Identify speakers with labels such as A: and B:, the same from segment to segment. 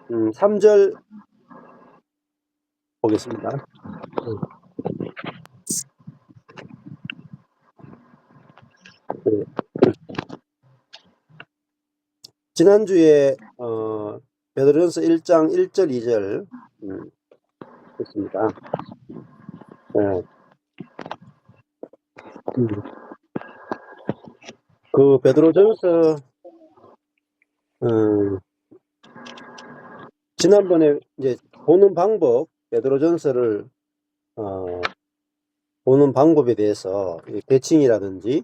A: 3절 보겠습니다. 지난주에 베드로전서 1장 1절 2절 했습니다. 그 베드로전서 지난번에 이제 보는 방법, 베드로전서를 보는 방법에 대해서 대칭이라든지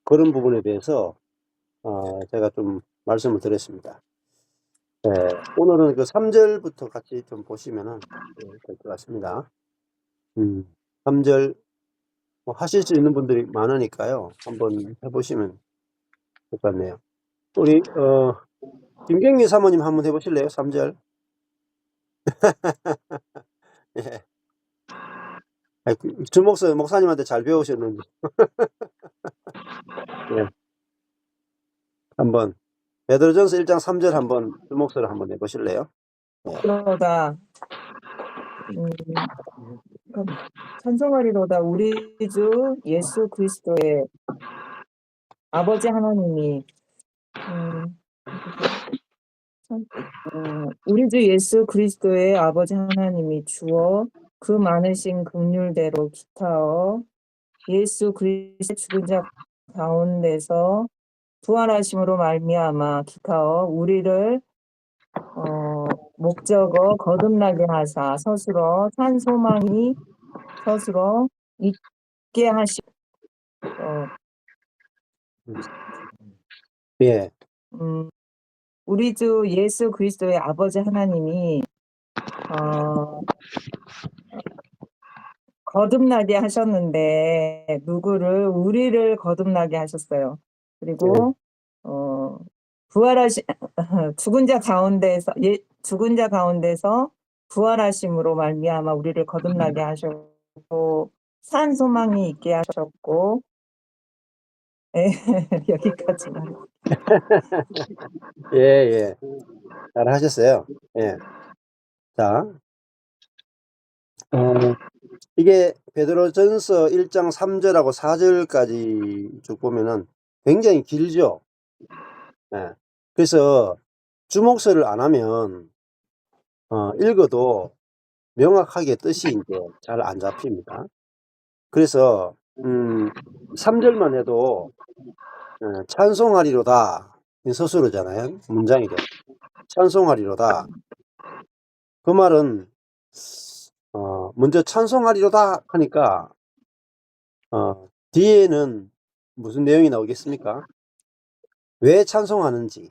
A: 그런 부분에 대해서 제가 좀 말씀을 드렸습니다. 오늘은 그 3절부터 같이 좀 보시면은 될 것 같습니다. 3절 뭐 하실 수 있는 분들이 많으니까요. 한번 해보시면 될 것 같네요. 우리 김경미 사모님 한번 해보실래요? 3절. 예. 목사님한테 잘 배우셨는지. 예. 한번 베드로전서 1장 3절 한번 주목서를 한번 해보실래요?
B: 그러다 찬송하리로다 우리 주 예수 그리스도의 아버지 하나님이 우리 주 예수 그리스도의 아버지 하나님이 주어 그 많으신 긍휼대로 기타어 예수 그리스도의 죽은 자 가운데서 부활하심으로 말미암아 기타어 우리를 목적어 거듭나게 하사 서술어 산 소망이 서술어 있게 하시
A: 예.
B: 우리 주 예수 그리스도의 아버지 하나님이 거듭나게 하셨는데 누구를 우리를 거듭나게 하셨어요. 그리고 부활하신 죽은 자 가운데서 부활하심으로 말미암아 우리를 거듭나게 하셨고 산 소망이 있게 하셨고 여기까지만.
A: 예. 잘 하셨어요. 예. 자, 이게 베드로전서 1장 3절하고 4절까지 쭉 보면은 굉장히 길죠. 예. 그래서 주목서를 안 하면 읽어도 명확하게 뜻이 이제 잘 안 잡힙니다. 그래서 3절만 해도 찬송하리로다 서술어잖아요. 문장이죠. 찬송하리로다. 그 말은 먼저 찬송하리로다 하니까 뒤에는 무슨 내용이 나오겠습니까? 왜 찬송하는지,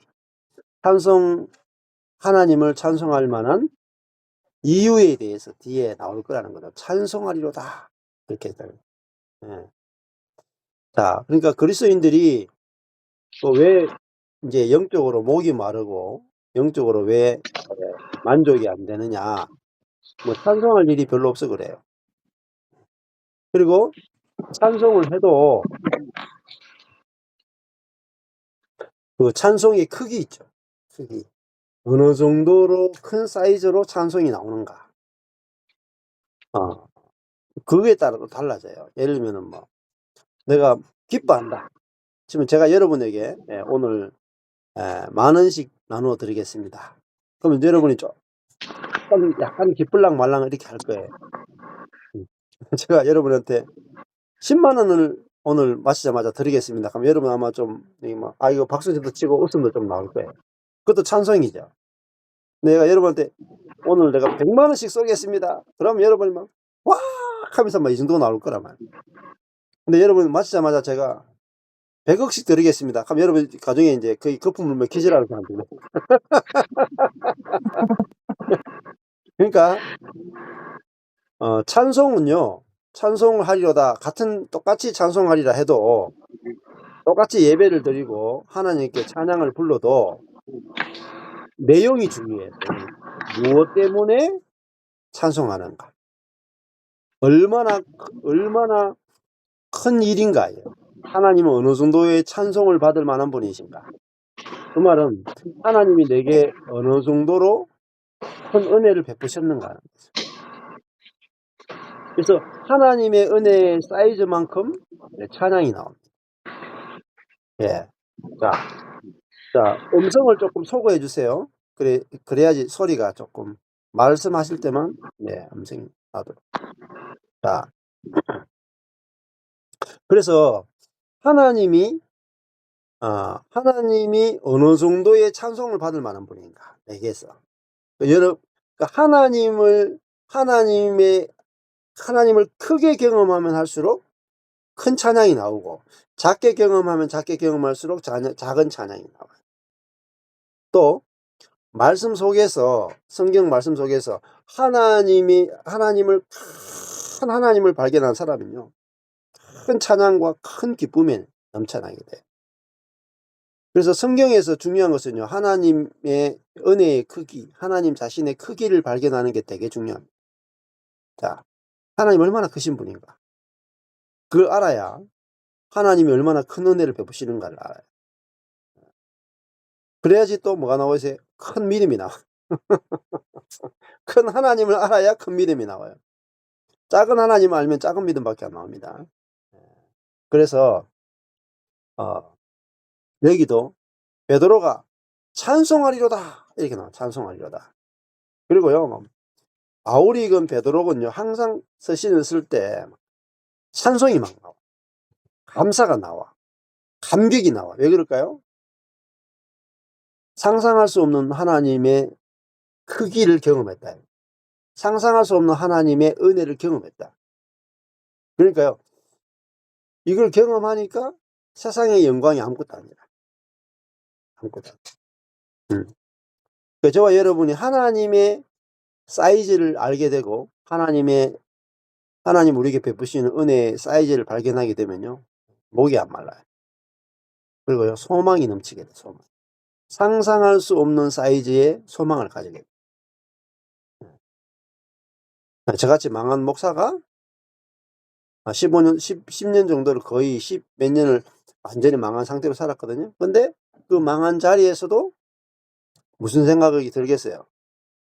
A: 하나님을 찬송할 만한 이유에 대해서 뒤에 나올 거라는 거죠. 찬송하리로다 이렇게 했다고요. 예. 자, 그러니까 그리스도인들이 왜 이제 영적으로 목이 마르고 영적으로 왜 만족이 안 되느냐, 뭐 찬송할 일이 별로 없어 그래요. 그리고 찬송을 해도 그 찬송의 크기 있죠. 크기. 어느 정도로 큰 사이즈로 찬송이 나오는가. 그거에 따라서 달라져요. 예를 들면은 뭐 내가 기뻐한다. 지금 제가 여러분에게 오늘 10,000원씩 나누어 드리겠습니다. 그러면 여러분이 좀 약간 기쁠랑 말랑 이렇게 할 거예요. 제가 여러분한테 10만 원을 오늘 마시자마자 드리겠습니다. 그럼 여러분 아마 좀 이거 박수도 치고 웃음도 좀 나올 거예요. 그것도 찬송이죠. 내가 여러분한테 오늘 내가 100만 원씩 쏘겠습니다. 그럼 여러분이 막 와 하면서 막 이 정도 나올 거란 말이에요. 근데 여러분 마시자마자 제가 100억씩 드리겠습니다. 그럼 여러분 가정에 이제 거의 거품 물면 기절하는 사람들이. 그러니까 찬송은요. 찬송을 하리로다 똑같이 찬송하리라 해도 똑같이 예배를 드리고 하나님께 찬양을 불러도 내용이 중요해요. 무엇 때문에 찬송하는가? 얼마나 큰 일인가예요. 하나님은 어느 정도의 찬송을 받을 만한 분이신가? 그 말은 하나님이 내게 어느 정도로 큰 은혜를 베푸셨는가 하는 거죠. 그래서 하나님의 은혜의 사이즈만큼 찬양이 나옵니다. 예. 자, 음성을 조금 소거해 주세요. 그래야지 소리가 조금 말씀하실 때만 음성이 나도록. 자, 그래서 하나님이 어느 정도의 찬송을 받을 만한 분인가 내게서. 그러니까 하나님을 크게 경험하면 할수록 큰 찬양이 나오고, 작게 경험하면 작게 경험할수록 작은 찬양이 나와요. 또 성경 말씀 속에서 큰 하나님을 발견한 사람은요, 큰 찬양과 큰 기쁨에 넘쳐나게 돼요. 그래서 성경에서 중요한 것은요, 하나님의 은혜의 크기, 하나님 자신의 크기를 발견하는 게 되게 중요합니다. 자, 하나님 얼마나 크신 분인가. 그걸 알아야 하나님이 얼마나 큰 은혜를 베푸시는가를 알아요. 그래야지 또 뭐가 나오세요? 큰 믿음이 나와요. 큰 하나님을 알아야 큰 믿음이 나와요. 작은 하나님을 알면 작은 믿음밖에 안 나옵니다. 그래서 여기도 베드로가 찬송하리로다 이렇게 나와요. 찬송하리로다. 그리고요, 바울이건 베드로건요, 항상 서신을 쓸 때 찬송이 막 나와. 감사가 나와. 감격이 나와. 왜 그럴까요? 상상할 수 없는 하나님의 크기를 경험했다. 상상할 수 없는 하나님의 은혜를 경험했다. 그러니까요, 이걸 경험하니까 세상의 영광이 아무것도 아니라. 아무것도 아니라. 저와 여러분이 하나님의 사이즈를 알게 되고, 하나님 우리에게 베푸시는 은혜의 사이즈를 발견하게 되면요, 목이 안 말라요. 그리고요, 소망이 넘치게 돼요. 소망. 상상할 수 없는 사이즈의 소망을 가지게 돼요. 저같이 망한 목사가 10년 정도를 거의 10몇 년을 완전히 망한 상태로 살았거든요. 근데 그 망한 자리에서도 무슨 생각이 들겠어요?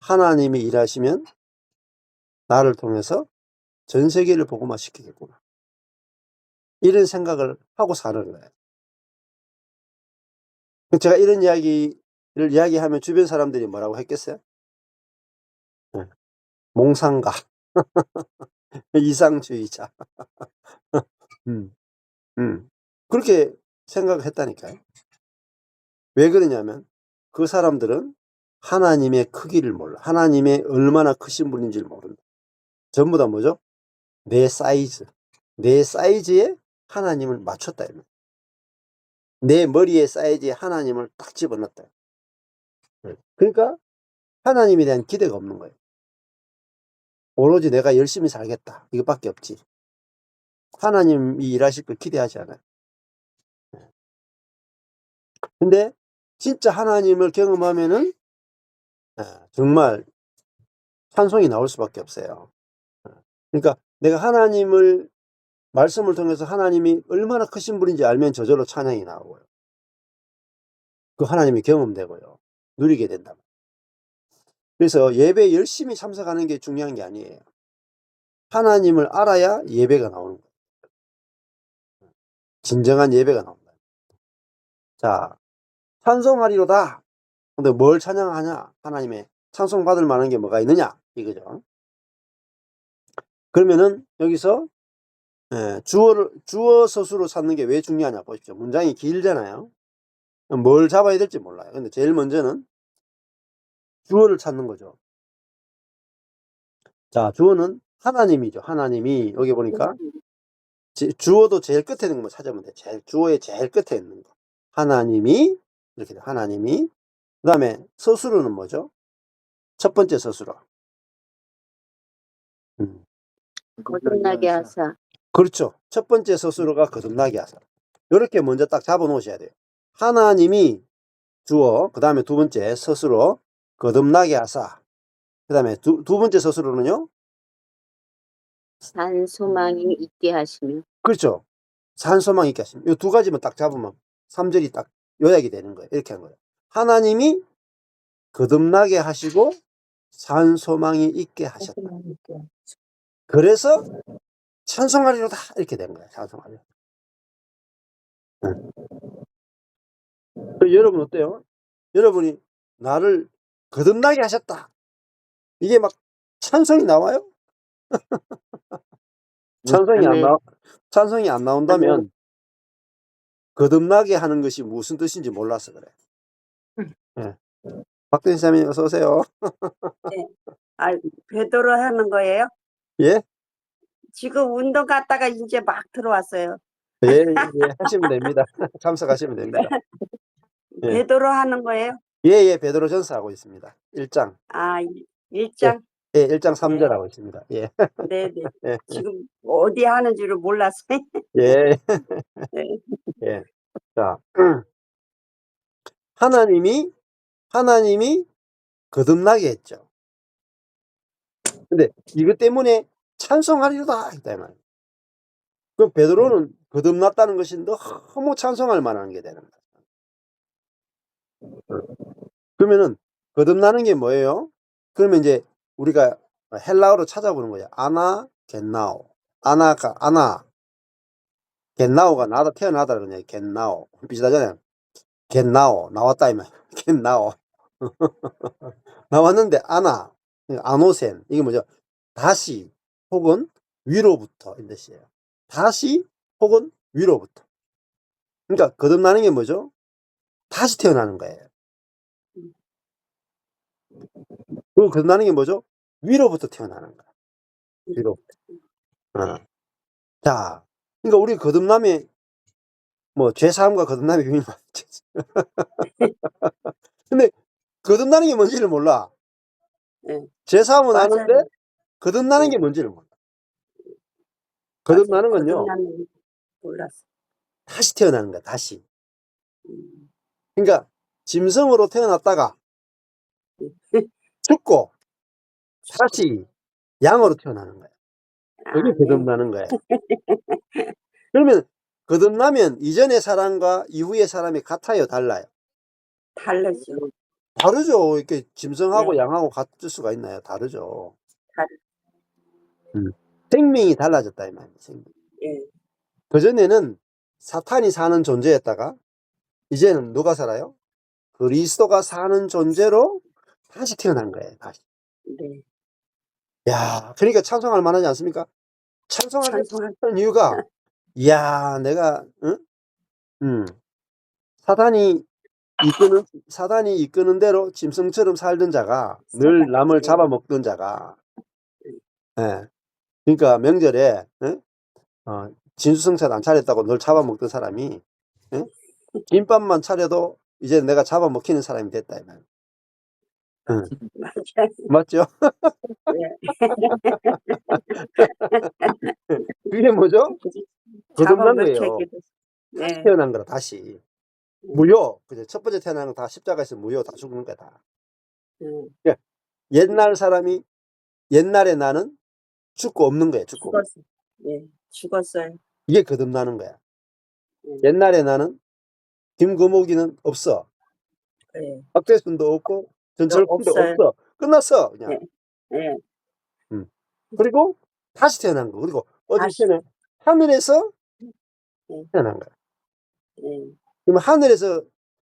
A: 하나님이 일하시면 나를 통해서 전 세계를 복음화 시키겠구나. 이런 생각을 하고 사는 거예요. 제가 이런 이야기를 이야기하면 주변 사람들이 뭐라고 했겠어요? 몽상가, 이상주의자. 음, 그렇게 생각을 했다니까요. 왜 그러냐면 그 사람들은 하나님의 크기를 몰라. 하나님의 얼마나 크신 분인지를 모른다. 전부 다 뭐죠? 내 사이즈에 하나님을 맞췄다. 내 머리의 사이즈에 하나님을 딱 집어넣었다. 그러니까 하나님에 대한 기대가 없는 거예요. 오로지 내가 열심히 살겠다. 이것밖에 없지. 하나님이 일하실 걸 기대하지 않아요. 근데 진짜 하나님을 경험하면은 정말 찬송이 나올 수밖에 없어요. 그러니까 내가 말씀을 통해서 하나님이 얼마나 크신 분인지 알면 저절로 찬양이 나오고요. 그 하나님이 경험되고요. 누리게 된다. 그래서 예배에 열심히 참석하는 게 중요한 게 아니에요. 하나님을 알아야 예배가 나오는 거예요. 진정한 예배가 나온다. 자, 찬송하리로다. 근데 뭘 찬양하냐? 하나님의 찬송 받을 만한 게 뭐가 있느냐? 이거죠. 그러면은 여기서 주어 서술로 찾는 게 왜 중요하냐 보십시오. 문장이 길잖아요. 뭘 잡아야 될지 몰라요. 근데 제일 먼저는 주어를 찾는 거죠. 자, 주어는 하나님이죠. 하나님이 여기 보니까 주어도 제일 끝에 있는 거 찾으면 돼. 주어의 제일 끝에 있는 거. 하나님이 이렇게 돼. 하나님이. 그다음에 서술어는 뭐죠? 첫 번째 서술어.
C: 거듭나게 하사.
A: 그렇죠. 첫 번째 서술어가 거듭나게 하사. 이렇게 먼저 딱 잡아 놓으셔야 돼요. 하나님이 주어, 그 다음에 두 번째 서술어 거듭나게 하사. 그 다음에 두 번째 서술어는요?
C: 산 소망이 있게 하시며.
A: 그렇죠. 산 소망이 있게 하시며. 이 두 가지만 딱 잡으면 3절이 딱 요약이 되는 거예요. 이렇게 한 거예요. 하나님이 거듭나게 하시고 산 소망이 있게 하셨다. 그래서 찬송하리로다 이렇게 된 거야. 찬송하리로. 응. 여러분 어때요? 여러분이 나를 거듭나게 하셨다. 이게 막 찬송이 나와요?
C: 아멘.
A: 찬송이 안 나온다면
C: 아멘.
A: 거듭나게 하는 것이 무슨 뜻인지 몰라서 그래. 예. 박대신 사님 어서 오세요.
D: 네. 베드로 하는 거예요?
A: 예?
D: 지금 운동 갔다가 이제 막 들어왔어요.
A: 예, 하시면 됩니다. 참석하시면 됩니다. 예.
D: 베드로 하는 거예요?
A: 예, 베드로 전서 하고 있습니다. 1장.
D: 1장?
A: 예, 1장 3절 하고 있습니다. 예.
D: 네네.
A: 예.
D: 지금 어디 하는 줄을 몰랐어요.
A: 예.
D: 네.
A: 예. 자, 하나님이 거듭나게 했죠. 근데 이것 때문에 찬송하리로다 했다 이 말이에요. 그럼 베드로는 거듭났다는 것이 너무 찬송할 만한 게 되는 거예요. 그러면은 거듭나는 게 뭐예요? 그러면 이제 우리가 헬라어로 찾아보는 거예요. 아나 겟나오. 아나 겟나오가 나다 태어나다 그러냐. 겟나오 비슷하잖아요. 겟나오 나왔다 이 말. 겟나오 나왔는데 아노센 이게 뭐죠? 다시 혹은 위로부터 이 뜻이에요. 다시 혹은 위로부터. 그러니까 거듭나는 게 뭐죠? 다시 태어나는 거예요. 그리고 거듭나는 게 뭐죠? 위로부터 태어나는 거야. 위로부터. 자, 그러니까 우리 거듭남의 죄사함과 거듭남의 비밀 맞지. 근데 거듭나는 게 뭔지를 몰라.
D: 네.
A: 죄사함은
D: 맞아요.
A: 아는데 거듭나는 게 뭔지를 몰라. 거듭나는 건요.
D: 거듭나는 몰랐어.
A: 다시 태어나는 거야. 다시.
D: 음.
A: 그러니까 짐승으로 태어났다가 죽고 다시 양으로 태어나는 거야. 그게
D: 네.
A: 거듭나는 거야. 그러면 거듭나면 이전의 사람과 이후의 사람이 같아요, 달라요?
D: 다르죠.
A: 다르죠. 이렇게 짐승하고
D: 네.
A: 양하고 같을 수가 있나요? 다르죠.
D: 다르.
A: 생명이 달라졌다 이 말이에요. 생명.
D: 예.
A: 그전에는 사탄이 사는 존재였다가 이제는 누가 살아요? 그리스도가 사는 존재로 다시 태어난 거예요. 다시.
D: 네.
A: 야, 그러니까 찬송할 만하지 않습니까? 찬송하는
D: 찬송할
A: 이유가 이야, 내가 사단이 이끄는 대로 짐승처럼 살던 자가 늘 남을
D: 네.
A: 잡아먹던 자가 예. 그러니까 명절에 진수성찬 안 차렸다고 늘 잡아먹던 사람이 김밥만 차려도 이제 내가 잡아먹히는 사람이 됐다 이 말이에요.
D: 맞아요.
A: 맞죠?
D: 네.
A: 그게 뭐죠? 거듭난 거예요.
D: 네.
A: 다시 태어난 거라 다시. 무효. 그죠? 첫 번째 태어난 거 다 십자가에서 무효 다 죽는 거야 다. 그러니까 옛날 사람이 옛날에 나는 죽고 없는 거예요. 죽고.
D: 죽었어요. 네. 죽었어요.
A: 이게 거듭나는 거야. 옛날에 나는 김거목이는 없어.
D: 네.
A: 박대순도 없고 전철군도
D: 없어요.
A: 없어. 끝났어 그냥.
D: 네.
A: 그리고 다시 태어난 거. 그리고
D: 다시.
A: 어디서는 하늘에서
D: 네.
A: 태어난 거야.
D: 네.
A: 그러면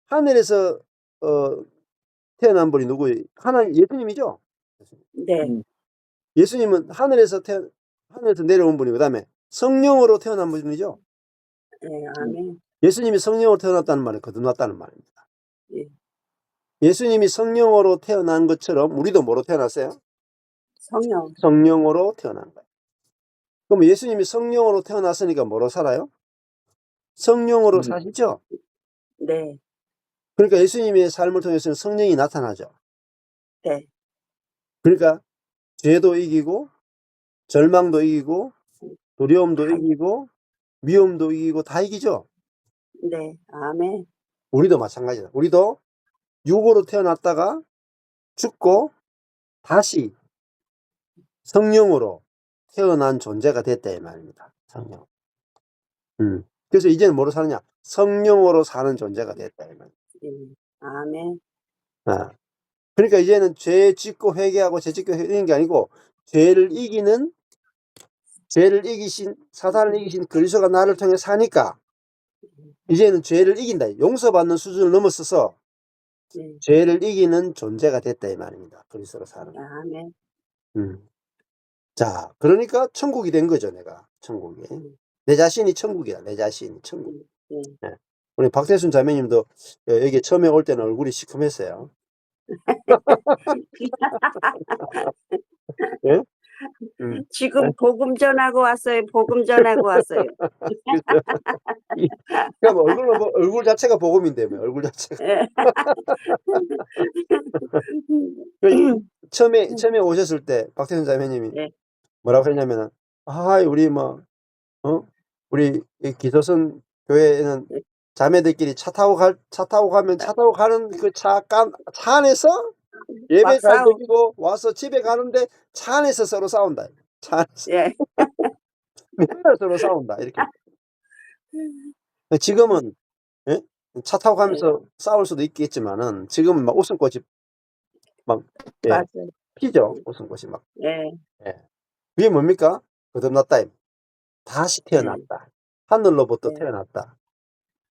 A: 하늘에서 태어난 분이 누구예요? 하나님 예수님이죠.
D: 네.
A: 예수님은 하늘에서 내려온 분이고 그다음에 성령으로 태어난 분이죠.
D: 네. 아멘.
A: 예수님이 성령으로 태어났다는 말은 거듭났다는 말입니다.
D: 예.
A: 예수님이 성령으로 태어난 것처럼 우리도 뭐로 태어났어요? 성령으로 태어난 거예요. 그럼 예수님이 성령으로 태어났으니까 뭐로 살아요? 성령으로 사시죠?
D: 네.
A: 그러니까 예수님의 삶을 통해서는 성령이 나타나죠.
D: 네.
A: 그러니까 죄도 이기고 절망도 이기고 두려움도 이기고 미움도 이기고 다 이기죠.
D: 네. 아멘.
A: 우리도 마찬가지다. 우리도 육으로 태어났다가 죽고 다시 성령으로 태어난 존재가 됐다 이 말입니다. 성령. 그래서 이제는 뭐로 사느냐? 성령으로 사는 존재가 됐다 이 말입니다.
D: 아멘.
A: 아. 그러니까 이제는 죄 짓고 회개하고 죄 짓고 회개하는 게 아니고 죄를 이기신 사단을 이기신 그리스도가 나를 통해 사니까 이제는 죄를 이긴다. 용서받는 수준을 넘어서서
D: 네.
A: 죄를 이기는 존재가 됐다 이 말입니다. 그리스도로 사는.
D: 아멘.
A: 자, 그러니까 천국이 된 거죠, 내가. 천국이. 내 자신이 천국이다. 내 자신이 천국.
D: 네.
A: 네. 우리 박태순 자매님도 여기 처음에 올 때는 얼굴이 시커맸어요. 예?
D: 지금 복음 전하고 왔어요. 복음 전하고 왔어요.
A: 그러니까 얼굴 자체가 복음인데, 뭐, 얼굴 자체가.
D: 예.
A: 처음에 오셨을 때 박태순 자매님이
D: 네.
A: 뭐라고 했냐면은, 우리 우리 이 기도선 교회에는
D: 네.
A: 자매들끼리 차 타고 가면 차 타고 가는 그 차 안에서 예배
D: 막
A: 잘
D: 싸우-
A: 드리고 와서 집에 가는데 차 안에서 서로 싸운다. 차 안에서
D: 예.
A: 맨날 서로 싸운다. 이렇게. 지금은 예? 차 타고 가면서 싸울 수도 있겠지만은 지금은 막 웃음꽃이 막 예,
D: 맞아요.
A: 피죠. 웃음꽃이 막.
D: 예.
A: 그게 뭡니까? 거듭났다. 다시 태어났다. 하늘로부터
D: 네.
A: 태어났다.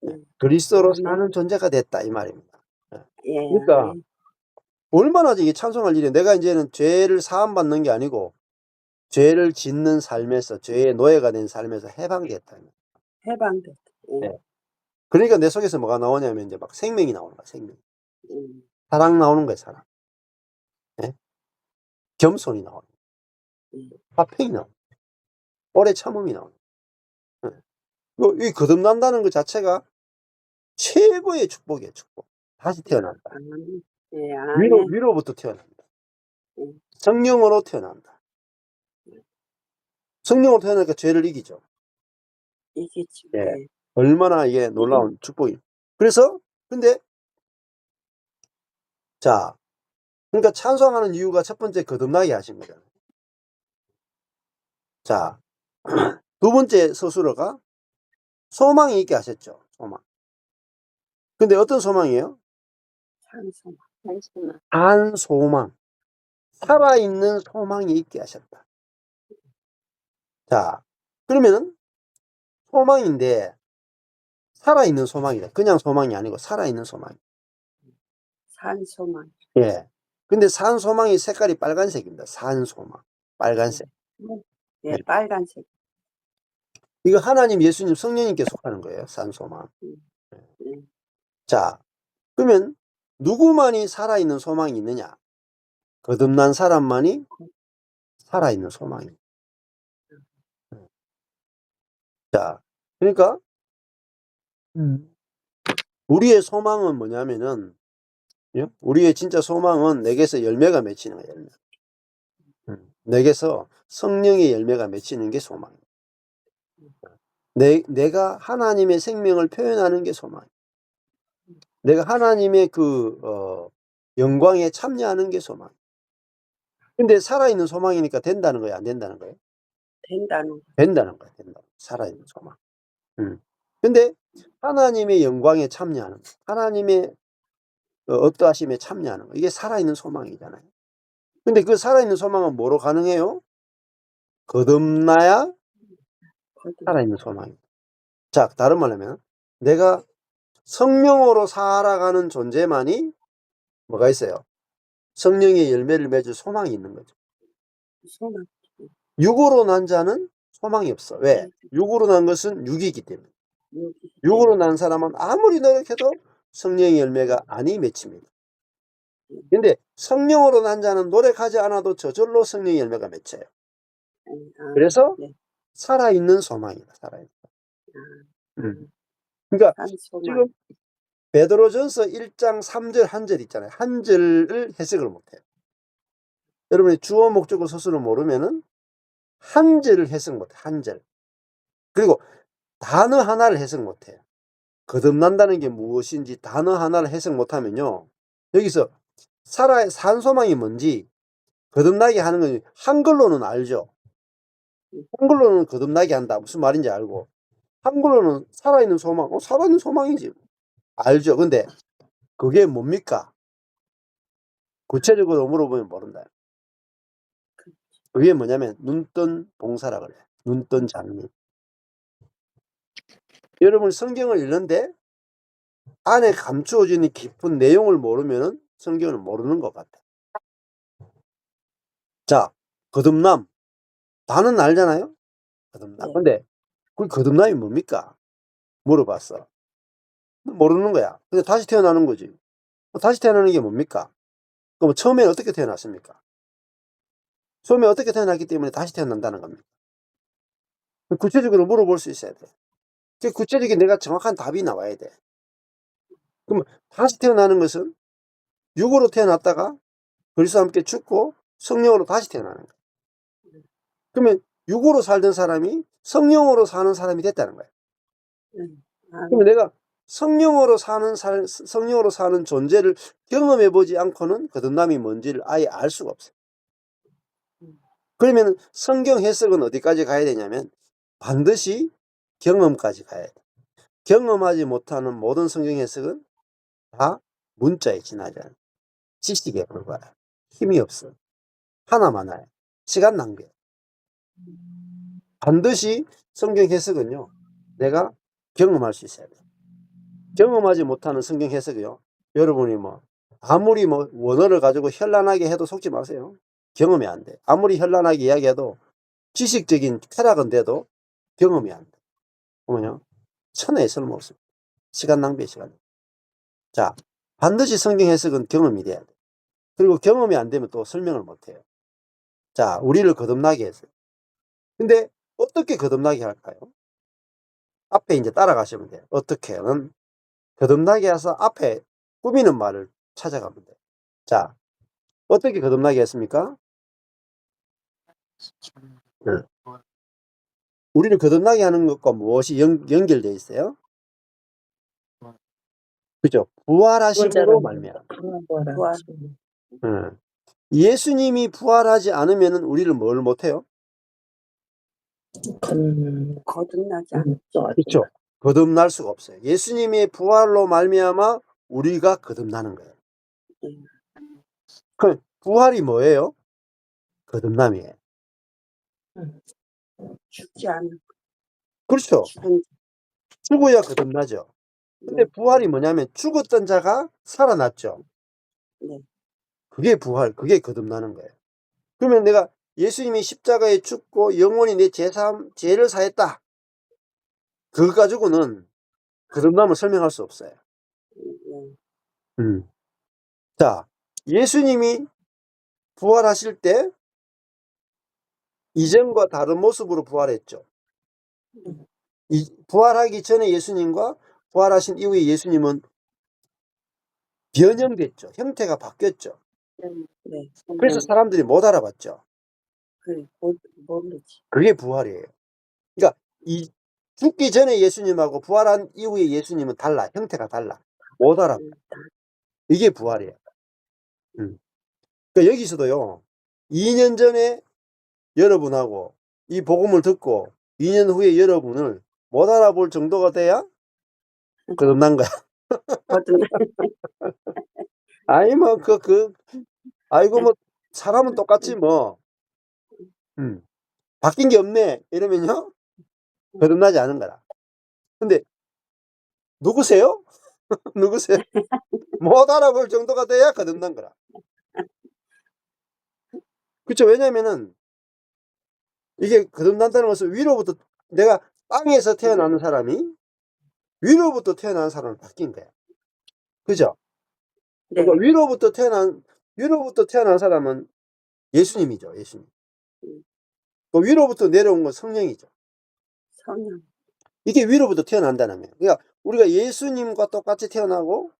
D: 음.
A: 그리스도로
D: 아멘.
A: 사는 존재가 됐다 이 말입니다.
D: 예.
A: 그러니까 얼마나 이게 찬송할 일이 내가 이제는 죄를 사함 받는 게 아니고 죄를 짓는 삶에서 죄의 노예가 된 삶에서 해방됐다.
D: 해방됐다. 예.
A: 네. 그러니까 내 속에서 뭐가 나오냐면 이제 막 생명이 나오는 거야. 생명. 사랑 나오는 거야. 사랑. 네? 겸손이 나오는 거야. 화평이 나오는 거야. 오래 참음이 나오는 거야. 이 거듭난다는 것 자체가 최고의 축복이에요. 축복. 다시 태어난다.
D: 아멘. 예. 아멘.
A: 위로부터 태어난다.
D: 음.
A: 성령으로 태어난다. 성령으로 태어나니까 죄를 이기죠.
D: 이기죠.
A: 예.
D: 예.
A: 얼마나 이게 놀라운 축복이. 그래서 근데 자, 그러니까 찬송하는 이유가 첫 번째 거듭나게 하신 거잖아요. 자, 두 번째 서술어가 소망이 있게 하셨죠. 소망. 근데 어떤 소망이에요?
D: 찬송.
C: 한심아.
A: 한 소망. 살아있는 소망이 있게 하셨다. 자, 그러면은 소망인데 살아있는 소망이다. 그냥 소망이 아니고 살아있는 소망.
D: 산소망.
A: 예. 근데 산 소망이 색깔이 빨간색입니다. 산 소망. 빨간색.
D: 예.
A: 네.
D: 빨간색.
A: 이거 하나님, 예수님, 성령님께 속하는 거예요. 산 소망. 자, 그러면 누구만이 살아있는 소망이 있느냐? 거듭난 사람만이 살아있는 소망이. 자, 그러니까 우리의 소망은 뭐냐면은 우리의 진짜 소망은 내게서 열매가 맺히는 거예요. 열매. 내게서 성령의 열매가 맺히는 게 소망이에요. 내가 하나님의 생명을 표현하는 게 소망이에요. 내가 하나님의 영광에 참여하는 게 소망이에요. 근데 살아있는 소망이니까 된다는 거예요? 안 된다는 거예요? 된다는 거예요. 살아있는 소망. 근데 하나님의 영광에 참여하는 거, 하나님의 어떠하심에 참여하는 거, 이게 살아있는 소망이잖아요. 근데 그 살아있는 소망은 뭐로 가능해요? 거듭나야 살아있는 소망입니다. 자, 다른 말로 하면 내가 성령으로 살아가는 존재만이 뭐가 있어요? 성령의 열매를 맺을 소망이 있는 거죠.
D: 소망.
A: 육으로 난 자는 소망이 없어. 왜? 육으로 난 것은 육이기 때문에. 육으로 난 사람은 아무리 노력해도 성령의 열매가 아니 맺힙니다. 근데 성령으로 난 자는 노력하지 않아도 저절로 성령의 열매가 맺혀요. 그래서 살아있는 소망이다. 살아있는 소망. 그러니까 지금 베드로전서 1장 3절 한 절 있잖아요. 한 절을 해석을 못해요. 여러분이 주어 목적어 서술을 모르면은 한 절을 해석 못해요. 한 절. 그리고 단어 하나를 해석 못해요. 거듭난다는 게 무엇인지 단어 하나를 해석 못하면요. 여기서 산 소망이 뭔지 거듭나게 하는 건 한글로는 알죠. 한글로는 거듭나게 한다. 무슨 말인지 알고. 한글로는 살아있는 소망. 살아있는 소망이지. 알죠. 근데 그게 뭡니까? 구체적으로 물어보면 모른다. 그게 뭐냐면 눈뜬 봉사라 그래. 눈뜬 장미. 여러분 성경을 읽는데 안에 감추어지는 깊은 내용을 모르면 성경을 모르는 것 같아. 자, 거듭남. 다는 알잖아요? 거듭남.
D: 네.
A: 근데 그 거듭남이 뭡니까? 물어봤어. 모르는 거야. 근데 다시 태어나는 거지. 다시 태어나는 게 뭡니까? 그럼 처음에 어떻게 태어났습니까? 처음에 어떻게 태어났기 때문에 다시 태어난다는 겁니다. 구체적으로 물어볼 수 있어야 돼. 그 구체적인 내가 정확한 답이 나와야 돼. 그럼 다시 태어나는 것은 육으로 태어났다가 그리스도와 함께 죽고 성령으로 다시 태어나는 거야. 그러면 육으로 살던 사람이 성령으로 사는 사람이 됐다는 거야. 그러면 내가 성령으로 사는 존재를 경험해 보지 않고는 거듭남이 뭔지를 아예 알 수가 없어요. 그러면 성경 해석은 어디까지 가야 되냐면 반드시 경험까지 가야 돼. 경험하지 못하는 모든 성경 해석은 다 문자에 지나지 않아. 지식에 불과해. 힘이 없어. 하나만 해. 시간 낭비. 반드시 성경 해석은요, 내가 경험할 수 있어야 돼. 경험하지 못하는 성경 해석이요. 여러분이 아무리 원어를 가지고 현란하게 해도 속지 마세요. 경험이 안 돼. 아무리 현란하게 이야기해도 지식적인 쾌락은 돼도 경험이 안 돼. 그러면요, 천하에 쓸모없습니다. 시간 낭비의 시간. 자, 반드시 성경 해석은 경험이 돼야 돼. 그리고 경험이 안 되면 또 설명을 못 해요. 자, 우리를 거듭나게 했어요. 근데 어떻게 거듭나게 할까요? 앞에 이제 따라가시면 돼요. 어떻게는 거듭나게 해서 앞에 꾸미는 말을 찾아가면 돼요. 자, 어떻게 거듭나게 했습니까? 우리를 거듭나게 하는 것과 무엇이 연결되어 있어요? 그죠? 부활하심으로 말미암아.
D: 부활.
A: 예수님이 부활하지 않으면 우리를 뭘 못해요?
D: 거듭나지 않죠.
A: 그렇죠. 거듭날 수가 없어요. 예수님의 부활로 말미암아 우리가 거듭나는 거예요. 그럼 부활이 뭐예요? 거듭남이에요.
D: 죽지 않은.
A: 그렇죠. 죽어야 거듭나죠. 근데
D: 네.
A: 부활이 뭐냐면 죽었던 자가 살아났죠.
D: 네.
A: 그게 부활, 그게 거듭나는 거예요. 그러면 내가 예수님이 십자가에 죽고 영원히 내 죄를 사했다. 그거 가지고는 거듭남을 설명할 수 없어요. 자, 예수님이 부활하실 때 이전과 다른 모습으로 부활했죠. 부활하기 전에 예수님과 부활하신 이후에 예수님은 변형됐죠. 형태가 바뀌었죠.
D: 네.
A: 그래서 사람들이 못 알아봤죠.
D: 모르지.
A: 그게 부활이에요. 그러니까 죽기 전에 예수님하고 부활한 이후에 예수님은 달라. 형태가 달라. 못 알아봐. 이게 부활이에요. 그러니까 여기서도요. 2년 전에 여러분하고 이 복음을 듣고 2년 후에 여러분을 못 알아볼 정도가 돼야 거듭난 거야. 아니 아이고 사람은 똑같지 뭐. 바뀐 게 없네 이러면요 거듭나지 않은 거라. 근데 누구세요? 누구세요? 못 알아볼 정도가 돼야 거듭난 거라. 그렇죠. 왜냐면은 이게 거듭난다는 것은 위로부터 내가 땅에서 태어나는 사람이 위로부터 태어난 사람을 바뀐 거야. 그죠?
D: 네.
A: 그러니까 위로부터 태어난 사람은 예수님이죠. 예수님. 또 위로부터 내려온 건 성령이죠.
D: 성령.
A: 이게 위로부터 태어난다는 거예요. 그러니까 우리가 예수님과 똑같이 태어나고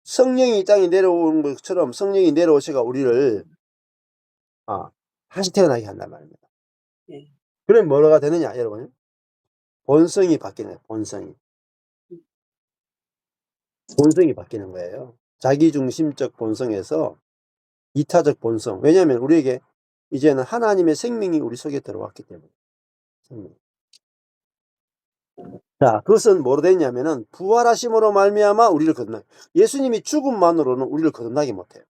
A: 성령이 이 땅에 내려오는 것처럼 성령이 내려오셔가 우리를 다시 태어나게 한단 말입니다.
D: 네.
A: 그럼 뭐가 되느냐 여러분? 본성이 바뀌는 거예요. 본성이 바뀌는 거예요. 자기중심적 본성에서 이타적 본성. 왜냐하면 우리에게 이제는 하나님의 생명이 우리 속에 들어왔기 때문에. 자, 그것은 뭐로 됐냐면은 부활하심으로 말미암아 우리를 거듭나. 예수님이 죽음만으로는 우리를 거듭나게 못해요.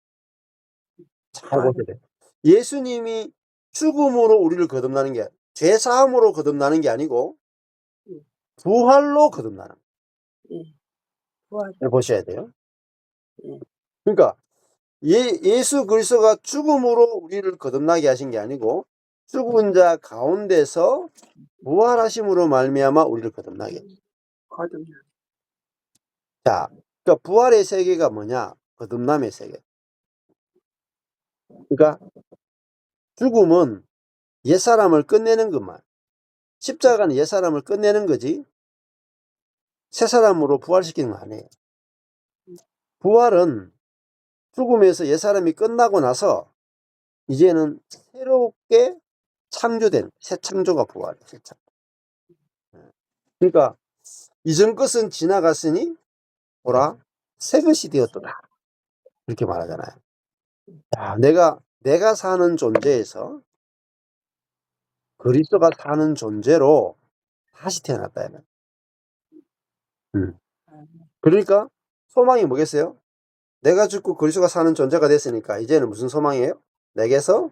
A: 잘 보셔야 돼요. 예수님이 죽음으로 우리를 거듭나는 게 죄 사함으로 거듭나는 게 아니고 부활로 거듭나는
D: 부활.
A: 걸 보셔야 돼요.
D: 예.
A: 그러니까 예수 그리스도가 죽음으로 우리를 거듭나게 하신 게 아니고 죽은 자 가운데서 부활하심으로 말미암아 우리를 거듭나게.
D: 거듭나.
A: 자, 그러니까 부활의 세계가 뭐냐? 거듭남의 세계. 그러니까 죽음은 옛사람을 끝내는 것만. 십자가는 옛사람을 끝내는 거지 새사람으로 부활시키는 거 아니에요. 부활은 죽음에서 옛사람이 끝나고 나서 이제는 새롭게 창조된 새 창조가 부활이에요. 새 창조. 그러니까 이전 것은 지나갔으니 보라 새 것이 되었도다. 이렇게 말하잖아요. 야, 내가 사는 존재에서 그리스도가 사는 존재로 다시 태어났다. 그러니까 소망이 뭐겠어요? 내가 죽고 그리스도가 사는 존재가 됐으니까 이제는 무슨 소망이에요? 내게서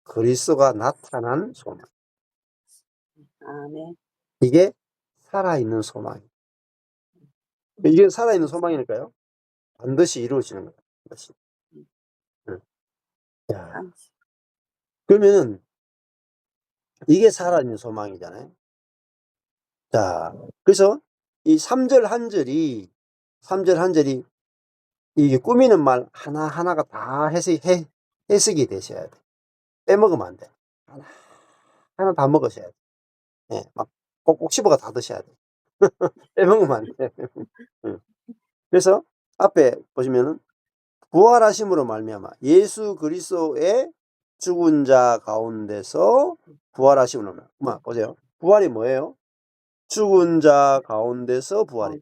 A: 그리스도가 나타난 소망.
D: 아멘.
A: 이게 살아있는 소망. 이게 살아있는 소망이니까요. 반드시 이루어지는 거예요. 반드시. 야, 그러면은 이게 살아있는 소망이잖아요. 자, 그래서 이 3절 한 절이 이게 꾸미는 말 하나하나가 다 해석이 되셔야 돼. 빼먹으면 안 돼. 하나 다 먹으셔야 돼. 예, 막 꼭꼭 씹어가 다 드셔야 돼. 빼먹으면 안 돼. 그래서 앞에 보시면은 부활하심으로 말미암아 예수 그리스도의 죽은 자 가운데서 부활하심으로 말미암아. 보세요. 부활이 뭐예요? 죽은 자 가운데서 부활이.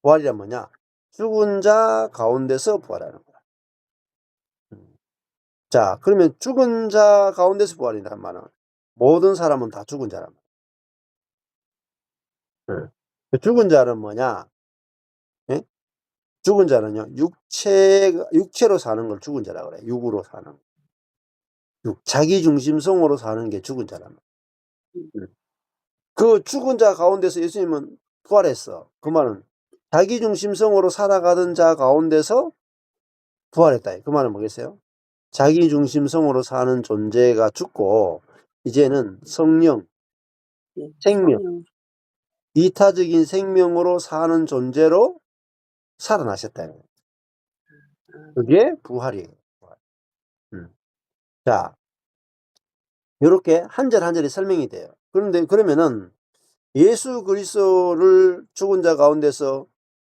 A: 부활이란 뭐냐? 죽은 자 가운데서 부활하는 거야. 자, 그러면 죽은 자 가운데서 부활이란 말은 모든 사람은 다 죽은 자란 말이야. 죽은 자는 뭐냐? 예? 죽은 자는요, 육체로 사는 걸 죽은 자라고 그래. 육으로 사는. 자기 중심성으로 사는 게 죽은 자란 말이야. 그 죽은 자 가운데서 예수님은 부활했어. 그 말은 자기 중심성으로 살아가던 자 가운데서 부활했다. 그 말은 뭐겠어요? 자기 중심성으로 사는 존재가 죽고 이제는 성령, 생명, 이타적인 생명으로 사는 존재로 살아나셨다. 그게 부활이에요. 자, 이렇게 한 절 한 절이 설명이 돼요. 그런데 그러면은 예수 그리스도를 죽은 자 가운데서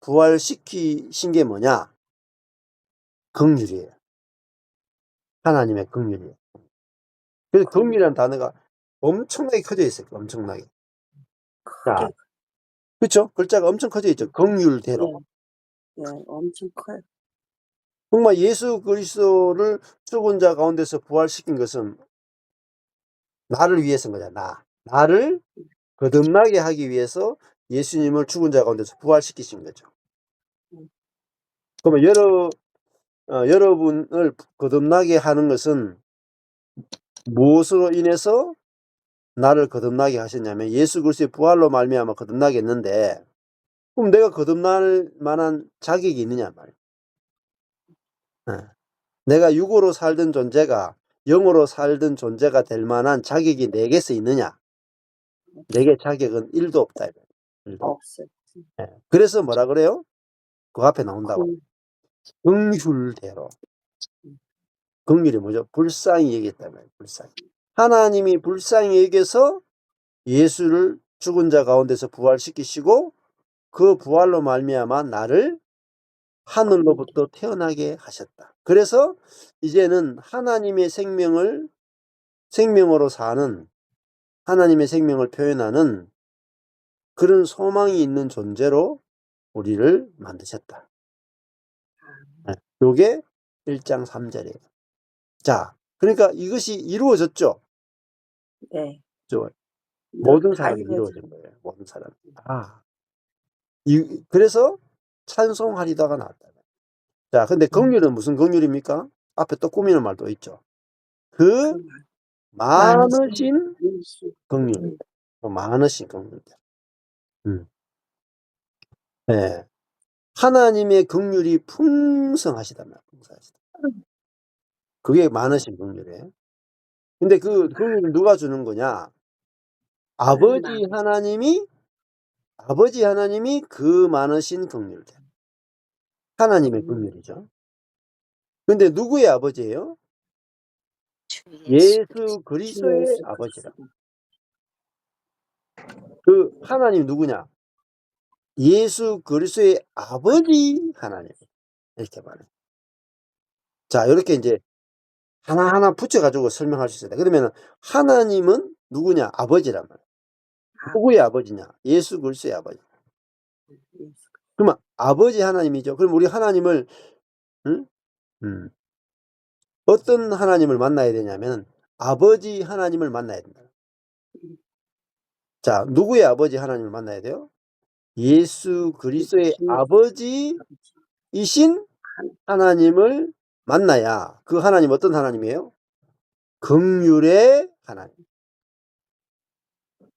A: 부활시키신 게 뭐냐? 긍휼이에요. 하나님의 긍휼이에요. 그래서 긍휼이라는 단어가 엄청나게 커져 있어요. 엄청나게. 자, 그렇죠? 글자가 엄청 커져 있죠. 긍휼대로.
D: 네, 엄청 커요.
A: 정말 예수 그리스도를 죽은 자 가운데서 부활시킨 것은 나를 위해서인 거잖아. 나를 거듭나게 하기 위해서 예수님을 죽은 자 가운데서 부활시키신 거죠. 그러면 여러분을 거듭나게 하는 것은 무엇으로 인해서 나를 거듭나게 하셨냐면 예수 그리스도의 부활로 말미암아 거듭나게 했는데 그럼 내가 거듭날 만한 자격이 있느냐 말이에요. 내가 육으로 살던 존재가 영으로 살던 존재가 될 만한 자격이 내게서 있느냐? 내게 자격은 1도 없다. 1도.
D: 없어요.
A: 그래서 뭐라 그래요? 그 앞에 나온다고. 긍휼대로. 긍휼이 뭐죠? 불쌍히 여겼다면 불쌍히. 하나님이 불쌍히 여겨서 예수를 죽은 자 가운데서 부활시키시고 그 부활로 말미암아 나를 하늘로부터 태어나게 하셨다. 그래서 이제는 하나님의 생명으로 사는 하나님의 생명을 표현하는 그런 소망이 있는 존재로 우리를 만드셨다. 요게 1장 3절이에요. 자, 그러니까 이것이 이루어졌죠.
D: 네.
A: 모든
D: 다
A: 사람이
D: 이루어져.
A: 이루어진 거예요. 모든 사람이. 그래서 찬송하리다가 나왔다. 자, 근데 긍휼은 무슨 긍휼입니까? 앞에 또 꾸미는 말도 있죠. 그 많으신 긍휼. 많으신 긍휼. 네. 하나님의 긍휼이 풍성하시다면 풍성하시다. 그게 많으신 긍휼이에요. 근데 그 긍휼을 누가 주는 거냐? 아버지 하나님이 그 많으신 긍휼. 하나님의 긍휼이죠. 근데 누구의 아버지예요? 예수 그리스도의 아버지라. 그 하나님 누구냐? 예수 그리스도의 아버지 하나님. 이렇게 말해요. 자, 이렇게 이제 하나하나 붙여가지고 설명할 수 있습니다. 그러면 하나님은 누구냐? 아버지란 말이에요. 누구의 아버지냐? 예수 그리스도의 아버지. 그러면 아버지 하나님이죠. 그럼 우리 하나님을 어떤 하나님을 만나야 되냐면 아버지 하나님을 만나야 된다. 자, 누구의 아버지 하나님을 만나야 돼요? 예수 그리스도의 아버지이신 하나님을 만나야 그 하나님 어떤 하나님이에요? 긍휼의 하나님.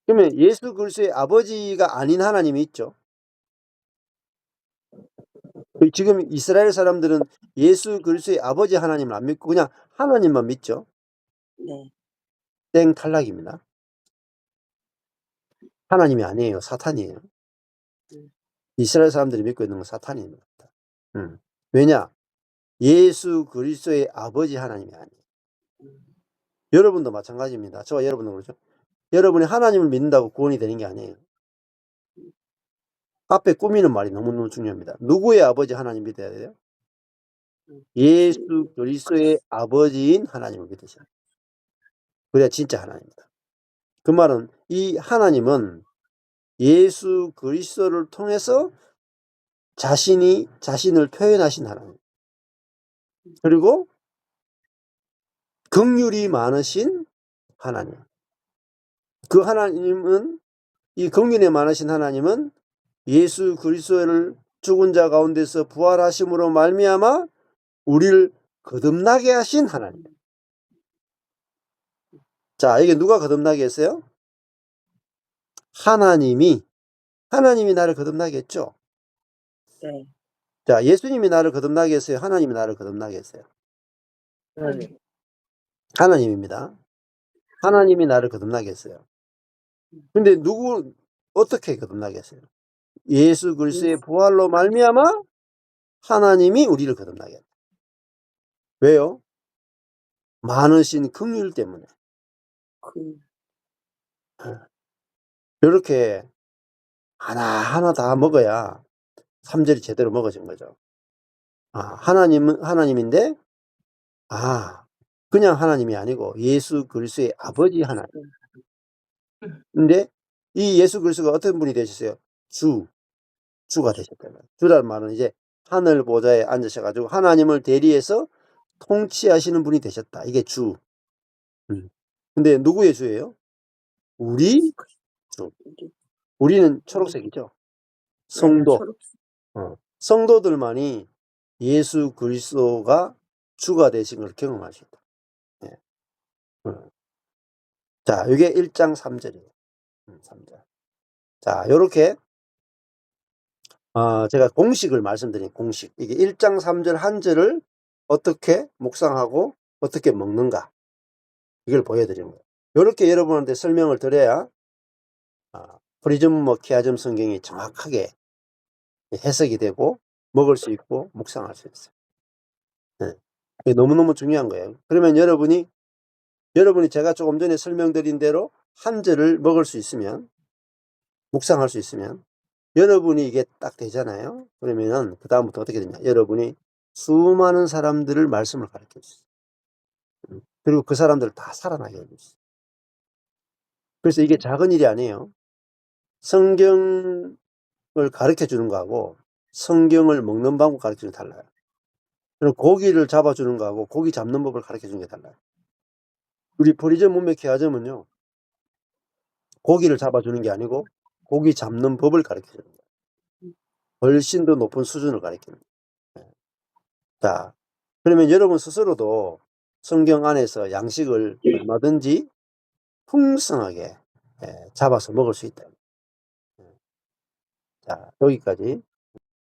A: 그러면 예수 그리스도의 아버지가 아닌 하나님이 있죠. 지금 이스라엘 사람들은 예수 그리스도의 아버지 하나님을 안 믿고 그냥 하나님만 믿죠.
D: 네.
A: 땡 탈락입니다. 하나님이 아니에요. 사탄이에요. 이스라엘 사람들이 믿고 있는 건 사탄입니다. 왜냐? 예수 그리스도의 아버지 하나님이 아니에요. 여러분도 마찬가지입니다. 저와 여러분도 그렇죠. 여러분이 하나님을 믿는다고 구원이 되는 게 아니에요. 앞에 꾸미는 말이 너무너무 중요합니다. 누구의 아버지 하나님 믿어야 돼요? 예수 그리스도의 아버지인 하나님을 믿으셔야 돼요. 그래야 진짜 하나님입니다. 그 말은 이 하나님은 예수 그리스도를 통해서 자신을 표현하신 하나님. 그리고 긍휼이 많으신 하나님. 그 하나님은 이 긍휼이 많으신 하나님은 예수 그리스도를 죽은 자 가운데서 부활하심으로 말미암아 우리를 거듭나게 하신 하나님. 자, 이게 누가 거듭나게 했어요? 하나님이 나를 거듭나게 했죠.
D: 네.
A: 자, 예수님이 나를 거듭나게 했어요? 하나님이 나를 거듭나게 했어요? 하나님입니다. 하나님이 나를 거듭나게 했어요. 근데 어떻게 거듭나게 했어요? 예수 그리스도의 부활로 말미암아 하나님이 우리를 거듭나게 했다. 왜요? 많으신 긍휼 때문에. 이렇게 하나하나 다 먹어야 3절이 제대로 먹어진 거죠. 하나님은 하나님인데 그냥 하나님이 아니고 예수 그리스도의 아버지 하나님. 근데 이 예수 그리스도가 어떤 분이 되셨어요? 주가 되셨다는. 주라는 말은 이제 하늘 보좌에 앉으셔가지고 하나님을 대리해서 통치하시는 분이 되셨다. 이게 주. 근데 누구의 주예요? 우리 주. 우리는 초록색이죠. 성도. 성도들만이 예수 그리스도가 주가 되신 걸 경험할 수 있다. 네. 자, 이게 1장 3절이에요. 3절. 자, 요렇게 제가 공식을 말씀드린 공식. 이게 1장 3절 한 절을 어떻게 묵상하고 어떻게 먹는가. 이걸 보여드리는 거예요. 요렇게 여러분한테 설명을 드려야 프리즘 키아즘 성경이 정확하게 해석이 되고 먹을 수 있고 묵상할 수 있어요. 네. 이게 너무너무 중요한 거예요. 그러면 여러분이 제가 조금 전에 설명드린 대로 한 절을 먹을 수 있으면 묵상할 수 있으면 여러분이 이게 딱 되잖아요. 그러면은 그 다음부터 어떻게 되냐? 여러분이 수많은 사람들을 말씀을 가르쳐 주세요. 그리고 그 사람들을 다 살아나게 해주세요. 그래서 이게 작은 일이 아니에요. 성경을 가르쳐 주는 거하고 성경을 먹는 방법 가르쳐 주는 게 달라요. 그리고 고기를 잡아주는 거하고 고기 잡는 법을 가르쳐 주는 게 달라요. 우리 프리즘 문맥 키아즘은요, 고기를 잡아주는 게 아니고 고기 잡는 법을 가르쳐 줍니다. 훨씬 더 높은 수준을 가르칩니다. 자, 그러면 여러분 스스로도 성경 안에서 양식을 얼마든지 풍성하게 잡아서 먹을 수 있다. 자, 여기까지